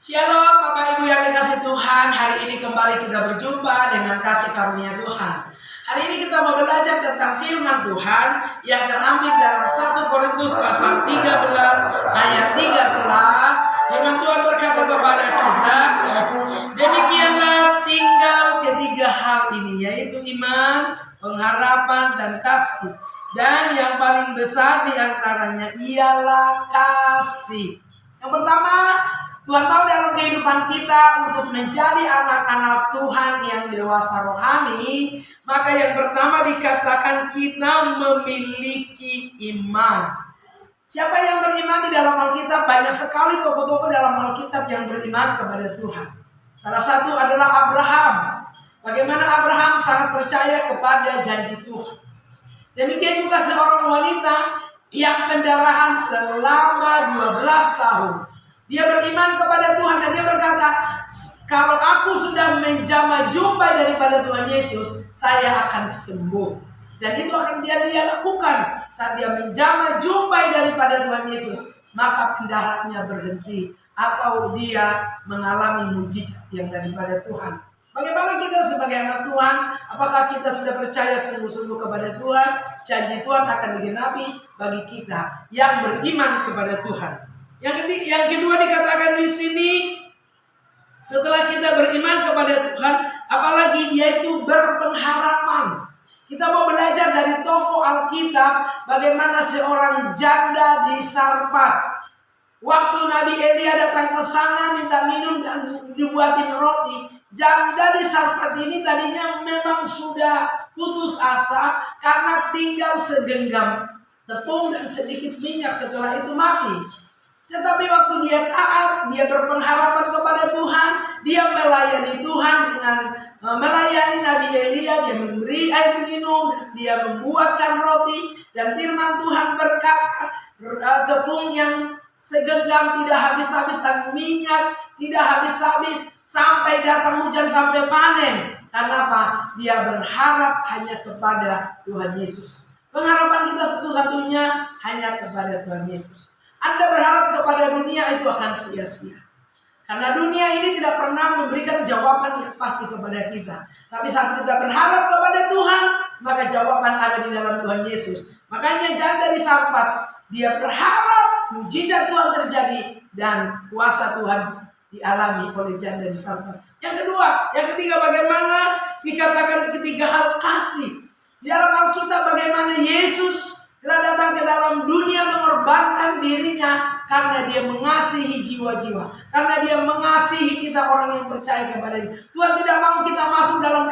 Shalom Bapak Ibu yang dikasih Tuhan. Hari ini kembali kita berjumpa dengan kasih karunia Tuhan. Hari ini kita mau belajar tentang firman Tuhan yang terambil dalam 1 Korintus pasal 13 ayat 13. Firman Tuhan berkata kepada kita, demikianlah tinggal ketiga hal ini, yaitu iman, pengharapan, dan kasih. Dan yang paling besar di antaranya ialah kasih. Yang pertama, Tuhan mau dalam kehidupan kita untuk menjadi anak-anak Tuhan yang dewasa rohani. Maka yang pertama dikatakan kita memiliki iman. Siapa yang beriman di dalam Alkitab? Banyak sekali tokoh-tokoh dalam Alkitab yang beriman kepada Tuhan. Salah satu adalah Abraham. Bagaimana Abraham sangat percaya kepada janji Tuhan. Demikian juga seorang wanita yang pendarahan selama 12 tahun. Dia beriman kepada Tuhan dan dia berkata, kalau aku sudah menjamah jumpai daripada Tuhan Yesus, saya akan sembuh. Dan itu akan dia lakukan. Saat dia menjamah jumpai daripada Tuhan Yesus, maka pendarahannya berhenti. Atau dia mengalami mujizat yang daripada Tuhan. Bagaimana kita sebagai anak Tuhan? Apakah kita sudah percaya sungguh-sungguh kepada Tuhan? Janji Tuhan akan digenapi bagi kita yang beriman kepada Tuhan. Yang kedua dikatakan di sini, setelah kita beriman kepada Tuhan, apalagi yaitu berpengharapan. Kita mau belajar dari tokoh Alkitab bagaimana seorang janda di Sarfat. Waktu Nabi Elia datang ke sana minta minum dan dibuatin roti, janda di Sarfat ini tadinya memang sudah putus asa karena tinggal segenggam tepung dan sedikit minyak, setelah itu mati. Tetapi waktu dia taat, dia berpengharapan kepada Tuhan, dia melayani Tuhan dengan melayani Nabi Elia, dia memberi air minum, dia membuatkan roti, dan firman Tuhan berkata, tepung yang segenggam tidak habis-habis dan minyak tidak habis-habis sampai datang hujan, sampai panen. Karena apa? Dia berharap hanya kepada Tuhan Yesus. Pengharapan kita satu-satunya hanya kepada Tuhan Yesus. Anda berharap kepada dunia, itu akan sia-sia. Karena dunia ini tidak pernah memberikan jawaban yang pasti kepada kita. Tapi saat kita berharap kepada Tuhan, maka jawaban ada di dalam Tuhan Yesus. Makanya janda di Sarfat, dia berharap mujizat Tuhan terjadi dan kuasa Tuhan dialami oleh janda di Sarfat. Yang kedua, yang ketiga, bagaimana dikatakan ketiga hal kasih. Di dalam Alkitab bagaimana Yesus telah datang ke dalam dunia mengorbankan dirinya karena dia mengasihi jiwa-jiwa. Karena dia mengasihi kita orang yang percaya kepada-Nya. Tuhan tidak mau kita masuk dalam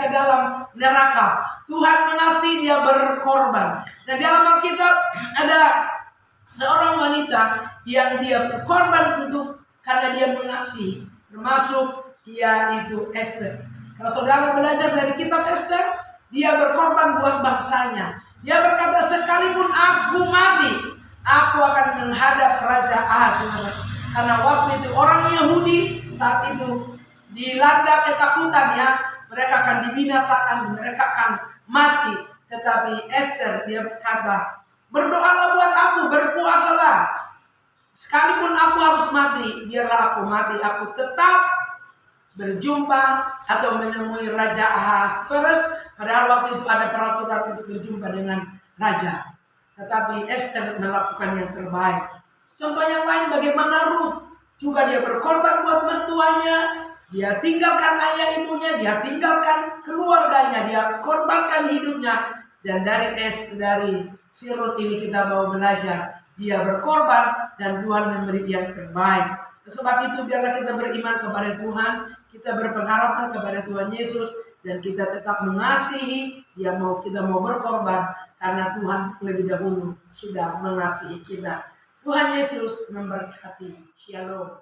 ke dalam neraka. Tuhan mengasihi, dia berkorban. Dan di dalam Alkitab ada seorang wanita yang dia berkorban karena dia mengasihi. Termasuk yaitu Esther. Kalau saudara belajar dari kitab Esther, dia berkorban buat bangsanya. Dia berkata, sekalipun aku mati, aku akan menghadap Raja Ahasuerus. Karena waktu itu orang Yahudi saat itu dilanda ketakutan, ya, mereka akan dibinasakan, mereka akan mati. Tetapi Esther, dia berkata, berdoalah buat aku, berpuasalah. Sekalipun aku harus mati, biarlah aku mati, aku tetap berjumpa atau menemui Raja Ahasuerus. Padahal waktu itu ada peraturan untuk berjumpa dengan raja. Tetapi Esther melakukan yang terbaik. Contoh yang lain bagaimana Ruth. Juga dia berkorban buat mertuanya. Dia tinggalkan ayah ibunya. Dia tinggalkan keluarganya. Dia korbankan hidupnya. Dan dari si Ruth ini kita mau belajar. Dia berkorban dan Tuhan memberi yang terbaik. Sebab itu biarlah kita beriman kepada Tuhan. Kita berpengharapan kepada Tuhan Yesus. Dan kita tetap mengasihi, kita mau berkorban karena Tuhan lebih dahulu sudah mengasihi kita. Tuhan Yesus memberkati. Shalom.